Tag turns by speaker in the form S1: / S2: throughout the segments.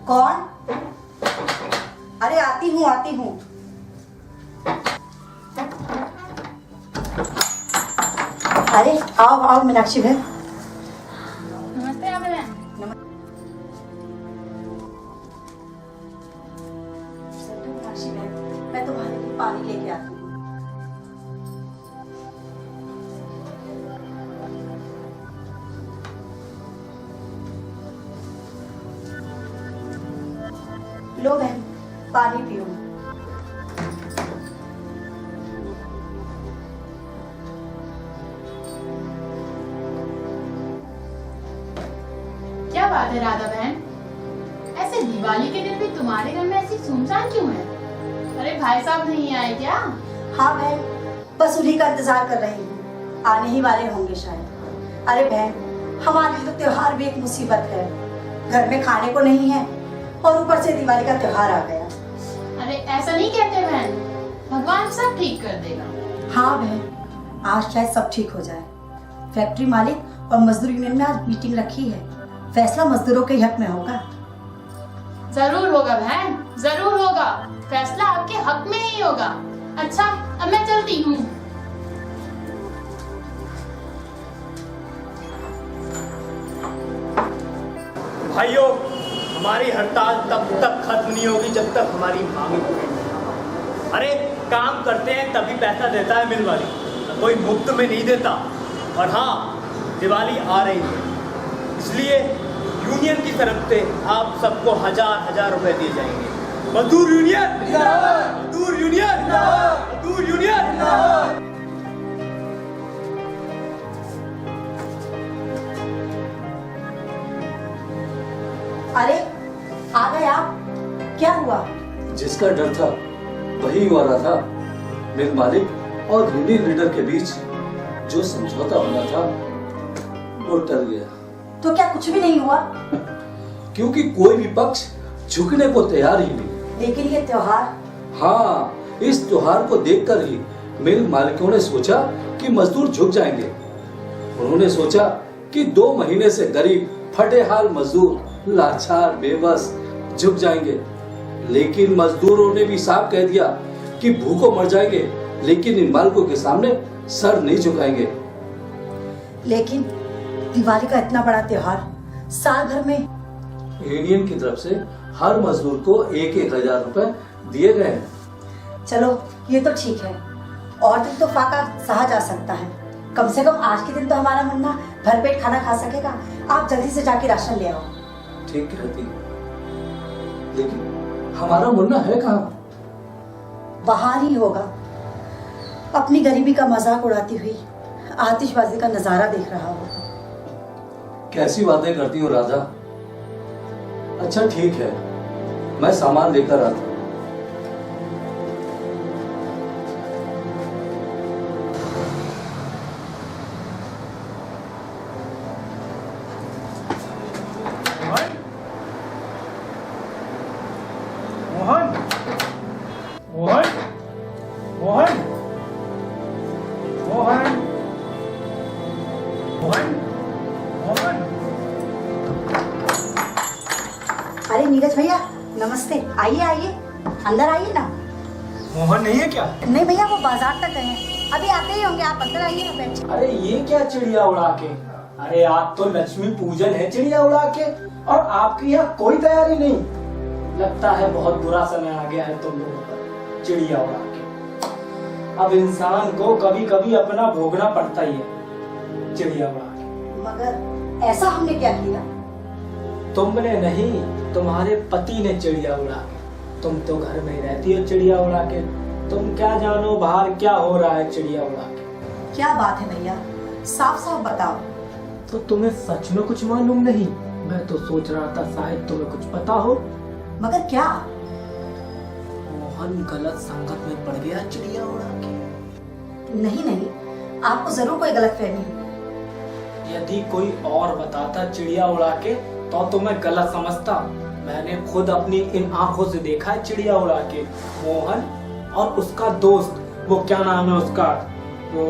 S1: कौन? अरे आती हूँ आती हूँ। अरे आओ आओ मीनाक्षी बहन।
S2: नमस्ते आप बहन।
S1: मीनाक्षी बहन, मैं तुम्हारे लिए पानी लेके आती हूँ। लो बहन, पानी पियो।
S2: क्या बात है राधा बहन, ऐसे दिवाली के दिन भी तुम्हारे घर में ऐसी सुनसान क्यों है? अरे भाई साहब नहीं आए क्या?
S1: हाँ बहन, बस उन्हीं का इंतजार कर रही हूँ, आने ही वाले होंगे शायद। अरे बहन, हमारे लिए तो त्योहार भी एक मुसीबत है। घर में खाने को नहीं है और ऊपर से दिवाली का त्योहार आ गया।
S2: अरे ऐसा नहीं कहते बहन, भगवान सब ठीक कर देगा।
S1: हाँ बहन, आज शायद सब ठीक हो जाए। फैक्ट्री मालिक और मजदूर यूनियन में आज मीटिंग रखी है, फैसला मजदूरों के हक में होगा।
S2: जरूर होगा बहन, जरूर होगा। फैसला आपके हक में ही होगा। अच्छा, अब मैं चलती हूँ।
S3: भाइयों, हमारी हड़ताल तब तक खत्म नहीं होगी जब तक हमारी मांग पूरी नहीं होगी। अरे काम करते हैं तभी पैसा देता है मिल वाली, कोई मुफ्त में नहीं देता। और हाँ, दिवाली आ रही है, इसलिए यूनियन की तरफ से आप सबको 1000 रुपए दिए जाएंगे। मजदूर यूनियन, मजदूर यूनियन, मजदूर यूनियन।
S1: अरे आ गए आप, क्या हुआ?
S4: जिसका डर था वही हो रहा था। मिल मालिक और यूनियन लीडर के बीच जो समझौता होना था वो टल गया।
S1: तो क्या कुछ भी नहीं हुआ?
S4: क्योंकि कोई भी पक्ष झुकने को तैयार ही नहीं।
S1: लेकिन ये त्योहार।
S4: हाँ, इस त्योहार को देखकर ही मिल मालिकों ने सोचा कि मजदूर झुक जाएंगे। उन्होंने सोचा कि 2 महीने से गरीब फटेहाल मजदूर लाचार बेबस झुक जाएंगे। लेकिन मजदूरों ने भी साफ कह दिया कि भूखों मर जाएंगे, लेकिन इन मालिकों के सामने सर नहीं झुकाएंगे।
S1: लेकिन दिवाली का इतना बड़ा त्योहार साल भर में।
S4: यूनियन की तरफ से हर मजदूर को 1,000 रुपए दिए गए हैं।
S1: चलो ये तो ठीक है, और दिन तो फाका सहा जा सकता है। कम से कम आज के दिन तो हमारा मुन्ना भरपेट खाना खा सकेगा। आप जल्दी से जाके राशन ले आओ।
S4: ठीक कहती, लेकिन हमारा मुन्ना है कहाँ?
S1: बाहर ही होगा, अपनी गरीबी का मजाक उड़ाती हुई आतिशबाजी का नजारा देख रहा होगा।
S4: कैसी बातें करती हो राधा। अच्छा ठीक है, मैं सामान लेकर आता हूँ।
S3: मोहन, मोहन, मोहन, मोहन, मोहन, मोहन।
S1: अरे नीरज भैया, नमस्ते। आइए आइए, अंदर आइए ना।
S3: मोहन नहीं है क्या?
S1: नहीं भैया, वो बाजार तक गए हैं, अभी आते ही होंगे। आप अंदर आइए ना, बैठिए।
S5: अरे ये क्या चिड़िया उड़ा के? अरे आज तो लक्ष्मी पूजन है, चिड़िया उड़ा के? और आपकी यहाँ कोई तैयारी नहीं? लगता है बहुत बुरा समय आ गया है तुम लोगों पर, चिड़िया उड़ा के। अब इंसान को कभी कभी अपना भोगना पड़ता ही है, चिड़िया उड़ा के।
S1: मगर ऐसा हमने क्या किया?
S5: तुमने नहीं, तुम्हारे पति ने चिड़िया उड़ा के। तुम तो घर में रहती हो चिड़िया उड़ा के, तुम क्या जानो बाहर क्या हो रहा है चिड़िया उड़ा के।
S1: क्या बात है भैया, साफ साफ बताओ।
S5: तो तुम्हें सच में कुछ मालूम नहीं? मैं तो सोच रहा था शायद तुम्हें कुछ पता हो।
S1: मगर क्या?
S5: मोहन गलत संगत में पड़ गया चिड़िया उड़ा के।
S1: नहीं नहीं, आपको जरूर कोई गलतफहमी है।
S5: यदि कोई और बताता चिड़िया उड़ा के तो तुम्हें गलत समझता। मैंने खुद अपनी इन आंखों से देखा है चिड़िया उड़ा के। मोहन और उसका दोस्त, वो क्या नाम है उसका, वो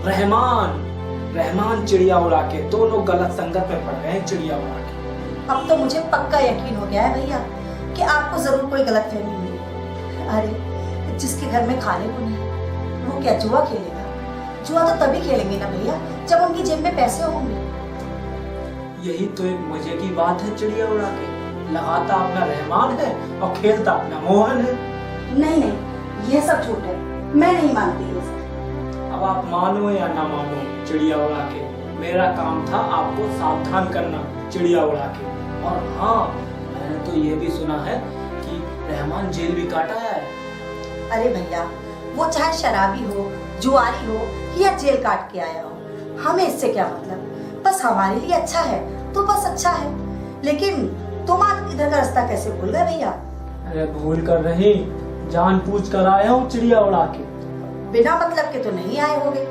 S5: रहमान चिड़िया उड़ा के, दोनों गलत संगत में पड़ गए हैं चिड़िया उड़ा के।
S1: अब तो मुझे पक्का यकीन हो गया है भैया कि आपको जरूर कोई गलतफहमी हुई। अरे जिसके घर में खाने को नहीं वो क्या जुआ खेलेगा? जुआ तो तभी खेलेंगे ना भैया जब उनकी जेब में पैसे होंगे।
S5: यही तो एक मजे की बात है चिड़िया उड़ा के। लगाता अपना रहमान है और खेलता अपना मोहन है।
S1: नहीं नहीं, यह सब झूठ है, मैं नहीं मानती ये सब।
S5: अब आप मानो या ना मानो चिड़िया उड़ा के, मेरा काम था आपको सावधान करना चिड़िया उड़ा के। और हाँ, मैंने तो ये भी सुना है कि रहमान जेल भी काटा है।
S1: अरे भैया, वो चाहे शराबी हो, जुआरी हो या जेल काट के आया हो, हमें इससे क्या मतलब। बस हमारे लिए अच्छा है तो बस अच्छा है। लेकिन तुम आज इधर का रास्ता कैसे भूल गए भैया?
S5: अरे भूल कर नहीं, जान पूछ कर आया हूँ चिड़िया उड़ा के।
S1: बिना मतलब के तो नहीं आए होगे।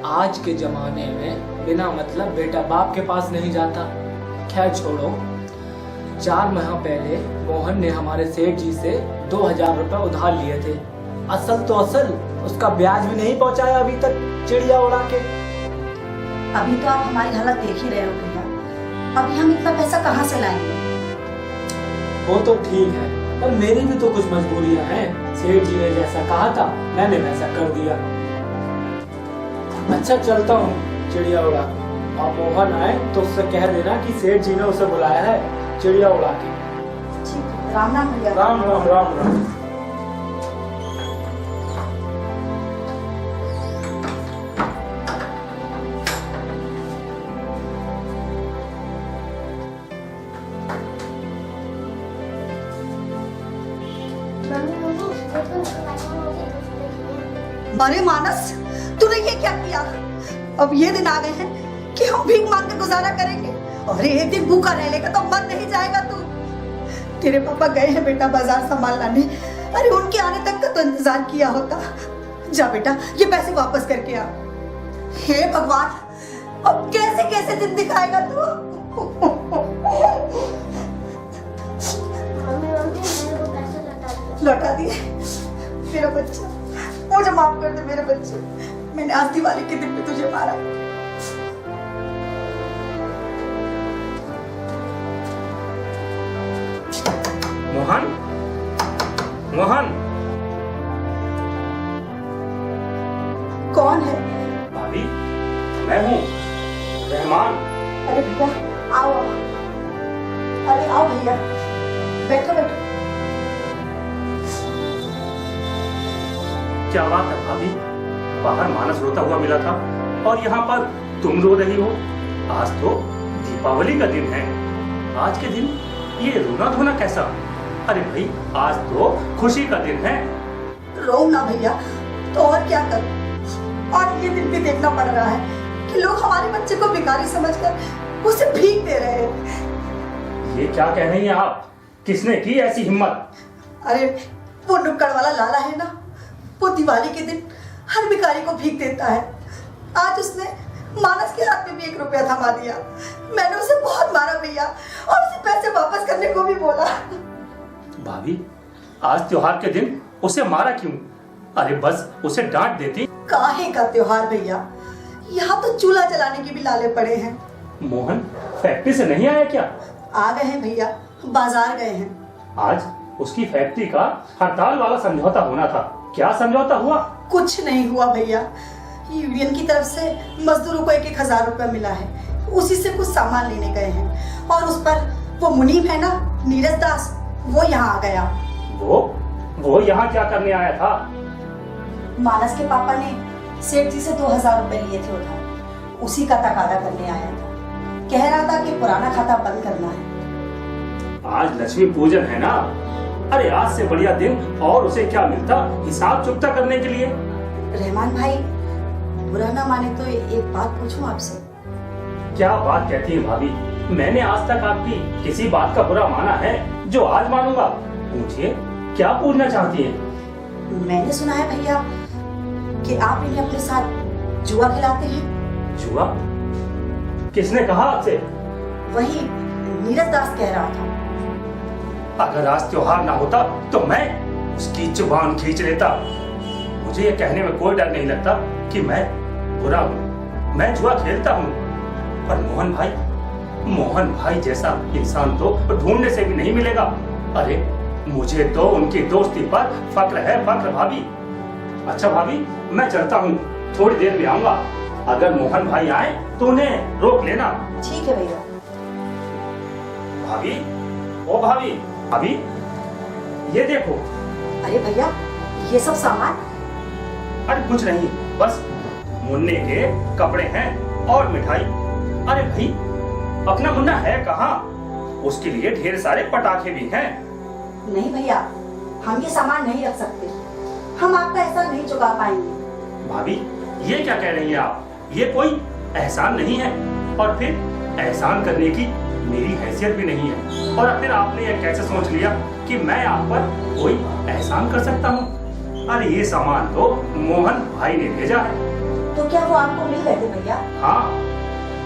S5: आज के जमाने में बिना मतलब बेटा बाप के पास नहीं जाता। खैर छोड़ो, 4 माह पहले मोहन ने हमारे सेठ जी से 2000 रुपए उधार लिए थे। असल तो असल, उसका ब्याज भी नहीं पहुंचाया अभी तक चिड़िया उड़ा के।
S1: अभी तो आप हमारी हालत देख ही रहे हो भैया, अभी हम इतना पैसा कहाँ से लाएंगे?
S5: वो तो ठीक है, पर मेरी भी तो कुछ मजबूरियां हैं। सेठ जी ने जैसा कहा था मैंने वैसा कर दिया। अच्छा चलता हूँ चिड़िया उड़ा के। और मोहन आए तो उससे कह देना कि सेठ जी ने उसे बुलाया है चिड़िया उड़ा के।
S1: ठीक है, राम राम भैया।
S5: राम राम राम राम।
S1: अरे मानस, तूने ये क्या किया? अब ये दिन आ गए हैं कि हम भीख मांग के गुजारा करेंगे। अरे एक दिन भूखा रह लेगा तो मर नहीं जाएगा तू। तेरे पापा गए हैं बेटा बाजार सामान लाने। अरे उनके आने तक का तो इंतजार किया होता। जा बेटा, ये पैसे वापस करके आ। हे भगवान, अब कैसे कैसे दिन दिखाएगा तू? लौटा दिए मेरा बच्चा। मुझे माफ कर दे मेरे बच्चे, मैंने आज दिवाली के दिन में तुझे मारा।
S3: मोहन, मोहन।
S1: कौन है?
S3: भाभी, मैं हूँ रहमान।
S1: अरे भैया आओ। अरे आओ भैया, बैठो बैठो।
S6: क्या बात है भाभी? बाहर मानस रोता हुआ मिला था और यहाँ पर तुम रो रही हो। आज तो दीपावली का दिन है। आज के दिन ये रोना धोना कैसा? अरे भाई, आज तो खुशी का दिन है।
S1: रो ना भैया, तो और क्या कर। और ये दिन भी देखना पड़ रहा है कि लोग हमारे बच्चे को भिखारी समझकर उसे भीख दे रहे हैं।
S6: ये क्या कह रही हैं आप? किसने की ऐसी हिम्मत?
S1: अरे वो नुक्कड़ वाला लाला है ना, वो दिवाली के दिन हर भिखारी को भीख देता है। आज उसने मानस के हाथ में भी 1 रुपया थमा दिया। मैंने उसे बहुत मारा भैया, और उसे पैसे वापस करने को भी बोला।
S6: भाभी, आज त्योहार के दिन उसे मारा क्यों? अरे बस उसे डांट देती।
S1: काहे का त्योहार भैया, यहाँ तो चूल्हा जलाने के भी लाले पड़े हैं।
S6: मोहन फैक्ट्री से नहीं आया क्या?
S1: आ गए हैं भैया, बाजार गए हैं।
S6: आज उसकी फैक्ट्री का हड़ताल वाला समझौता होना था। क्या समझौता हुआ?
S1: कुछ नहीं हुआ भैया। यूनियन की तरफ से मजदूरों को 1,000 रुपया मिला है, उसी से कुछ सामान लेने गए हैं। और उस पर वो मुनीम है ना, नीरज दास, वो यहाँ आ गया।
S6: वो यहाँ क्या करने आया था?
S1: मानस के पापा ने सेठ जी से 2000 रुपए लिए थे उधार, उसी का तकादा करने आया था। कह रहा था कि पुराना खाता बंद करना है।
S6: आज लक्ष्मी पूजन है ना। अरे आज से बढ़िया दिन और उसे क्या मिलता हिसाब चुकता करने के लिए।
S1: रहमान भाई, बुरा ना माने तो एक बात पूछूं आपसे?
S6: क्या बात कहती है भाभी? मैंने आज तक आपकी किसी बात का बुरा माना है जो आज मानूंगा? पूछिए, क्या पूछना चाहती है?
S1: मैंने सुना है भैया कि आप इन्हें अपने साथ जुआ खिलाते हैं।
S6: जुआ? किसने कहा आपसे?
S1: वही नीरज दास कह रहा था।
S6: अगर आज त्योहार ना होता तो मैं उसकी जुबान खींच लेता। मुझे ये कहने में कोई डर नहीं लगता कि मैं बुरा हूँ, मैं जुआ खेलता हूँ। पर मोहन भाई, मोहन भाई जैसा इंसान तो ढूंढने से भी नहीं मिलेगा। अरे मुझे तो उनकी दोस्ती पर फक्र है, फक्र भाभी। अच्छा भाभी, मैं चलता हूँ, थोड़ी देर में आऊंगा। अगर मोहन भाई आए तो उन्हें रोक लेना।
S1: ठीक है भैया।
S6: भाभी, ओ भाभी, भाभी ये देखो।
S1: अरे भैया, ये सब सामान?
S6: अरे कुछ नहीं, बस मुन्ने के कपड़े हैं और मिठाई। अरे भाई, अपना मुन्ना है कहाँ? उसके लिए ढेर सारे पटाखे भी हैं।
S1: नहीं भैया, हम ये सामान नहीं रख सकते, हम आपका एहसान नहीं चुका पाएंगे।
S6: भाभी, ये क्या कह रही हैं आप? ये कोई एहसान नहीं है, और फिर एहसान करने की मेरी हैसियत भी नहीं है। और फिर आपने ये कैसे सोच लिया कि मैं आप पर कोई एहसान कर सकता हूँ? अरे ये सामान तो मोहन भाई ने भेजा है।
S1: तो क्या वो आपको मिल गए थे भैया?
S6: हाँ।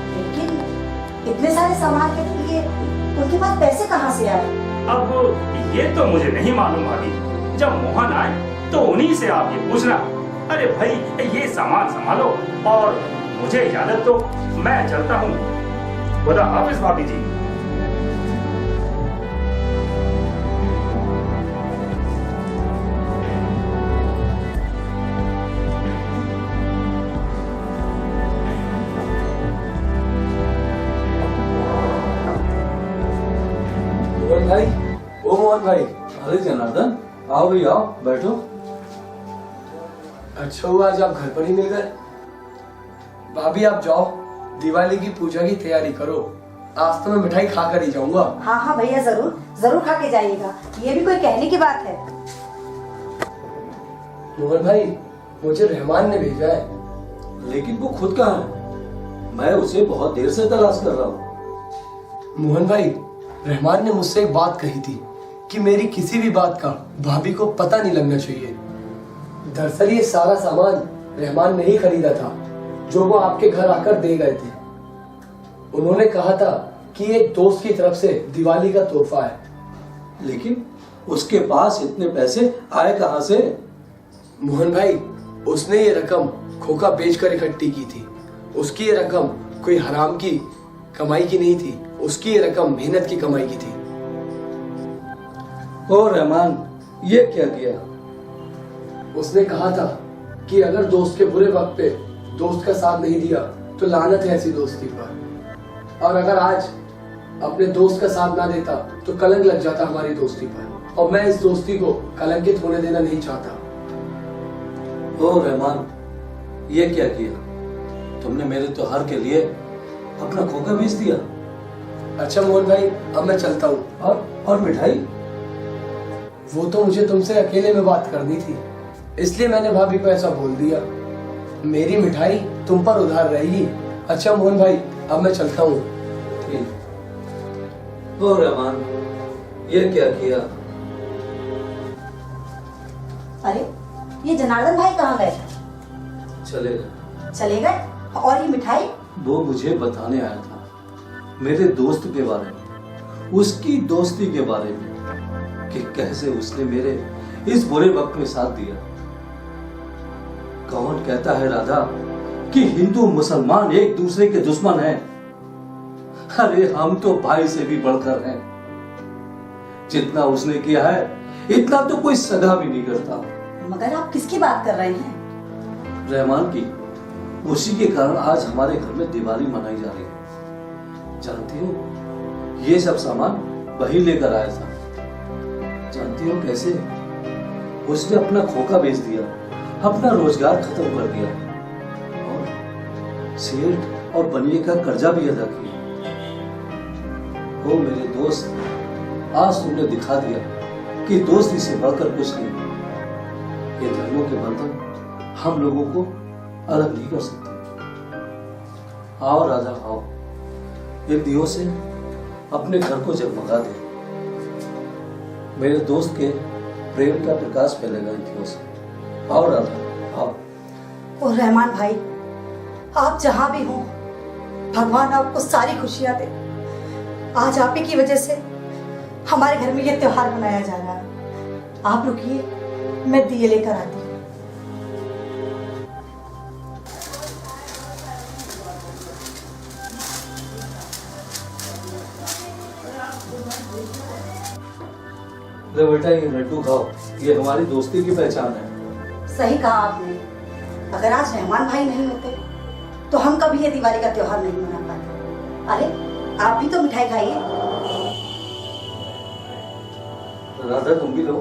S1: लेकिन इतने सारे सामान के लिए उनके पास पैसे कहाँ से आए?
S6: अब ये तो मुझे नहीं मालूम भाभी, जब मोहन आए तो उन्हीं से आप ये पूछना। अरे भाई, ये सामान संभालो और मुझे इजाजत दो, मैं चलता हूँ। खुदा हाफिज भाभी जी।
S5: मोहन भाई, ओ मोहन भाई।
S4: अरे जनार्दन, आओ भाई आओ, बैठो।
S5: अच्छा हुआ आज आप घर पर ही मिल गए। भाभी आप जाओ, दिवाली की पूजा की तैयारी करो। आज तो मैं मिठाई खा कर ही जाऊंगा।
S1: हाँ हाँ भैया, जरूर जरूर खा के जाइएगा, ये भी कोई कहने की बात है।
S5: मोहन भाई, मुझे रहमान ने भेजा है।
S4: लेकिन वो खुद कहाँ है? मैं उसे बहुत देर से तलाश कर रहा हूँ।
S5: मोहन भाई, रहमान ने मुझसे एक बात कही थी कि मेरी किसी भी बात का भाभी को पता नहीं लगना चाहिए। दरअसल ये सारा सामान रहमान ने ही खरीदा था, जो वो आपके घर आकर दे गए थे। उन्होंने कहा था कि ये दोस्त की तरफ से दिवाली का तोहफा है।
S4: लेकिन उसके पास इतने पैसे आए कहाँ से?
S5: मोहन भाई, उसने ये रकम खोखा बेचकर इकट्ठी की थी। उसकी ये रकम कोई हराम की कमाई की नहीं थी, उसकी ये रकम मेहनत की कमाई की थी।
S4: ओ रहमान, ये क्या किया?
S5: उसने कहा था कि अगर दोस्त के बुरे वक्त पे दोस्त का साथ नहीं दिया तो लानत है ऐसी दोस्ती पर, और अगर आज अपने दोस्त का साथ ना देता तो कलंक लग जाता हमारी दोस्ती पर, और मैं इस दोस्ती को कलंकित होने देना नहीं चाहता।
S4: ओ रहमान, ये क्या किया? तुमने मेरे त्योहार के लिए अपना खोखा बेच दिया।
S5: अच्छा मोहन भाई, अब मैं चलता हूँ।
S4: और मिठाई?
S5: वो तो मुझे तुमसे अकेले में बात करनी थी, इसलिए मैंने भाभी को ऐसा बोल दिया। मेरी मिठाई तुम पर उधार रहेगी। अच्छा मोहन भाई, अब मैं चलता हूँ।
S4: ठीक। ओ रहमान, ये क्या किया?
S1: अरे ये जनार्दन भाई कहाँ गए थे?
S4: चले गए।
S1: चले गए? और ये मिठाई?
S4: वो मुझे बताने आया था मेरे दोस्त के बारे में, उसकी दोस्ती के बारे में, कि कैसे उसने मेरे इस बुरे वक्त में साथ दिया। कौन कहता है राधा कि हिंदू मुसलमान एक दूसरे के दुश्मन हैं? अरे हम तो भाई से भी बढ़कर हैं। जितना उसने किया है इतना तो कोई सगा भी नहीं करता।
S1: मगर आप किसकी बात कर रहे हैं?
S4: रहमान की। उसी के कारण आज हमारे घर में दिवाली मनाई जा रही है। जानती हो, ये सब सामान वही लेकर आया था। जानती हो कैसे? उसने अपना खोखा बेच दिया, अपना रोजगार खत्म कर दिया, और सेठ और बनिए का कर्जा भी अदा किया। ओ मेरे दोस्त, आज तुमने दिखा दिया कि दोस्ती से बढ़कर कुछ नहीं। ये धर्मों के बंधन हम लोगों को अलग नहीं कर सकते। आओ राधा, आओ, इन दियों से अपने घर को जगमगा दे। मेरे दोस्त के प्रेम का प्रकाश फैलेगा इन दियों से। आओ राधा, आओ।
S1: ओ रहमान भाई, आप जहां भी हो, भगवान आपको सारी खुशियां दे। आज आप ही की वजह से हमारे घर में ये त्योहार मनाया जा रहा है। आप रुकिए, मैं दिए लेकर आती हूँ।
S4: ले बेटा ये लड्डू खाओ, ये हमारी दोस्ती की पहचान है।
S1: सही कहा आपने, अगर आज रहमान भाई नहीं होते तो हम कभी ये दिवाली का त्योहार नहीं मना पाते। अरे आप भी तो मिठाई खाइए।
S4: राधा तुम भी लो।